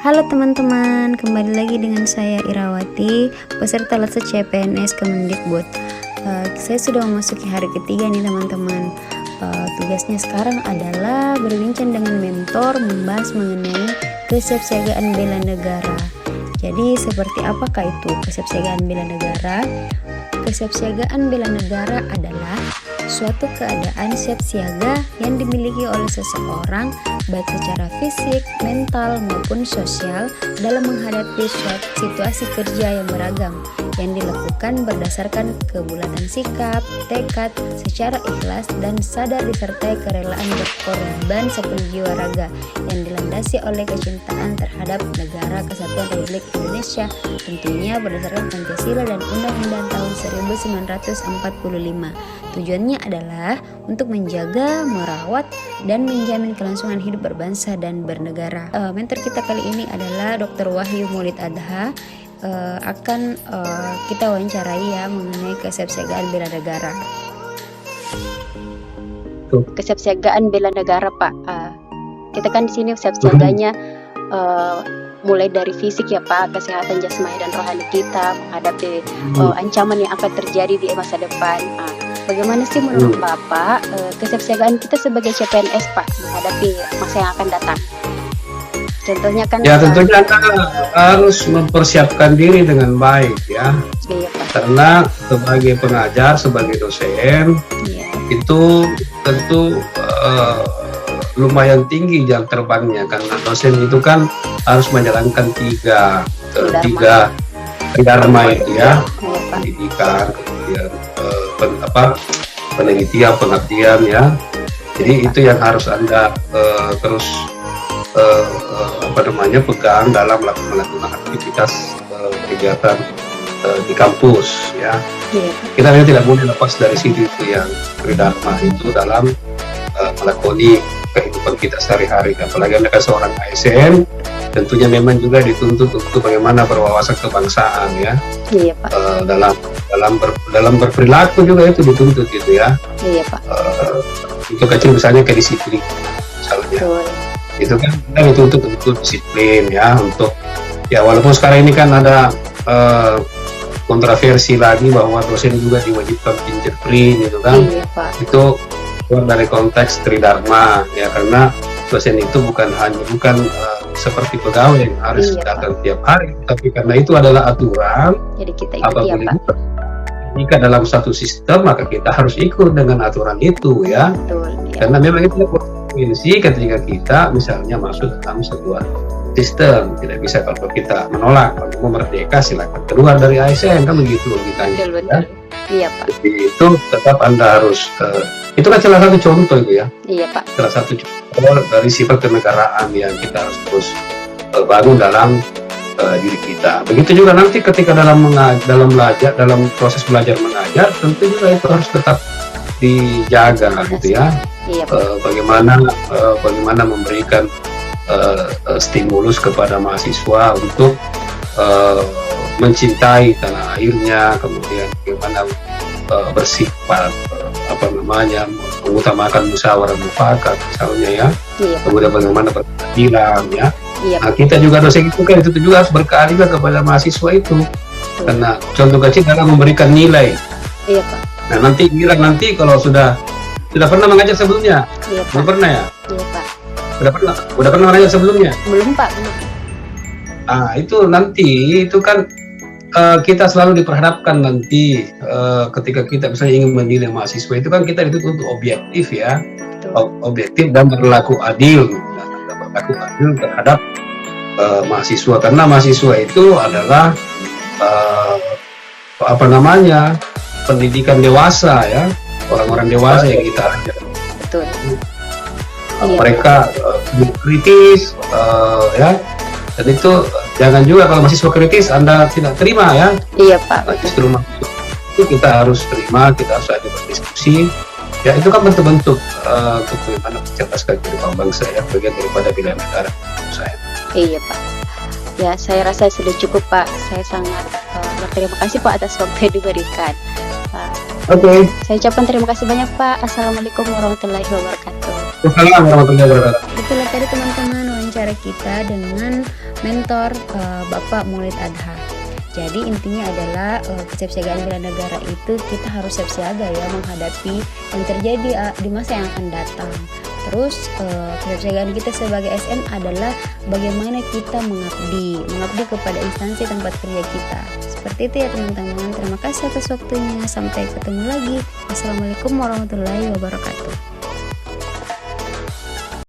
Halo teman-teman, kembali lagi dengan saya Irawati, peserta LETS CPNS Kemendikbud. Saya sudah memasuki hari ketiga nih teman-teman. Tugasnya sekarang adalah berbincang dengan mentor membahas mengenai kesiapsiagaan bela negara. Jadi seperti apakah itu kesiapsiagaan bela negara? Kesiapsiagaan bela negara adalah suatu keadaan siap siaga yang dimiliki oleh seseorang baik secara fisik, mental, maupun sosial dalam menghadapi suatu situasi kerja yang beragam yang dilakukan berdasarkan kebulatan sikap, tekad, secara ikhlas dan sadar disertai kerelaan berkorban sepenuh jiwa raga yang dilandasi oleh kecintaan terhadap negara kesatuan Republik Indonesia, tentunya berdasarkan Pancasila dan Undang-Undang tahun 1945. Tujuannya adalah untuk menjaga, merawat, dan menjamin kelangsungan hidup berbangsa dan bernegara. Mentor kita kali ini adalah Dr. Wahyu Maulid Adha. Akan kita wawancarai ya mengenai kesiapsiagaan bela negara. Kesiapsiagaan bela negara, Pak. Kita kan di sini siap-siaganya mulai dari fisik ya Pak, kesehatan jasmani dan rohani kita menghadapi ancaman yang akan terjadi di masa depan. Bagaimana sih menurut Bapak kesiapsiagaan kita sebagai CPNS Pak menghadapi masa yang akan datang? Contohnya kan ya tentunya Anda harus mempersiapkan diri dengan baik ya. Iya, Pak. Karena sebagai pengajar, sebagai dosen itu tentu lumayan tinggi jam terbangnya, karena dosen itu kan harus menjalankan tiga dharma itu ya, pendidikan, kemudian penelitian, pengabdian ya. Jadi itu yang harus Anda terus pegang dalam melakukan aktivitas kegiatan di kampus ya. Kita tidak boleh lepas dari situ itu yang tridharma itu dalam melakoni kehidupan kita sehari-hari. Apalagi Anda seorang ASN, tentunya memang juga dituntut untuk bagaimana berwawasan kebangsaan ya. Iya Pak. Dalam berperilaku juga itu dituntut gitu ya. Iya Pak. Untuk kecil misalnya kedisiplin misalnya. Itu kan kita dituntut untuk disiplin ya, untuk ya walaupun sekarang ini kan ada kontroversi lagi bahwa dosen juga diwajibkan fingerprint gitu kan. Iya, Pak. Itu keluar dari konteks tridharma ya, karena dosen itu bukan seperti pegawai yang harus datang tiap hari, tapi karena itu adalah aturan. Jadi kita ikuti ya Pak. Jika dalam satu sistem maka kita harus ikut dengan aturan itu ya. Betul, ya. Karena memang itu konsekuensi ketika kita misalnya masuk dalam sebuah sistem. Tidak bisa kalau kita menolak, kalau mau merdeka silakan keluar dari ASN, kan begitu logikanya. Betul. Ya? Iya Pak. Jadi itu tetap Anda harus itu kan salah satu contoh itu ya. Iya Pak. Salah satu contoh dari sifat kenegaraan yang kita harus terus bangun dalam diri kita. Begitu juga nanti ketika dalam proses belajar mengajar, tentu juga itu harus tetap dijaga gitu ya. Iya, bagaimana memberikan stimulus kepada mahasiswa untuk mencintai tanah airnya, kemudian bagaimana bersifat mengutamakan musyawarah mufakat misalnya ya. Iya, kemudian bagaimana berkeadilan ya. Iya, nah, kita juga dosen itu kan itu juga harus berkeadilan kepada mahasiswa itu. Karena contoh kecil dalam memberikan nilai. Iya Pak. Nah nanti kalau sudah pernah mengajar sebelumnya? Iya Pak. Belum pernah ya? Iya Pak. Udah pernah mengajar sebelumnya? Belum Pak, belum. Itu nanti itu kan kita selalu diperhadapkan nanti ketika kita misalnya ingin menilai mahasiswa itu kan kita dituntut untuk objektif ya. Objektif dan berlaku adil. Terhadap mahasiswa, karena mahasiswa itu adalah pendidikan dewasa ya, orang-orang dewasa yang kita ajar. Betul. Mereka kritis ya, dan itu jangan juga kalau mahasiswa kritis Anda tidak terima ya. Iya Pak. Justru itu kita harus terima, kita harus ada berdiskusi. Ya itu kan bentuk-bentuk untuk bagaimana mencerdaskan kehidupan bangsa ya, bagian daripada bela negara saya. Iya Pak. Ya saya rasa sudah cukup Pak. Saya sangat berterima kasih Pak atas waktu yang diberikan. Oke. Saya ucapkan terima kasih banyak Pak. Assalamualaikum warahmatullahi wabarakatuh. Assalamualaikum warahmatullahi wabarakatuh. Itulah tadi teman-teman wawancara kita dengan mentor Bapak Maulid Adha. Jadi intinya adalah kesiapsiagaan bela negara itu kita harus siap siaga ya menghadapi yang terjadi di masa yang akan datang. Terus kesiapsiagaan kita sebagai SM adalah bagaimana kita mengabdi kepada instansi tempat kerja kita. Seperti itu ya teman-teman. Terima kasih atas waktunya. Sampai ketemu lagi. Assalamualaikum warahmatullahi wabarakatuh.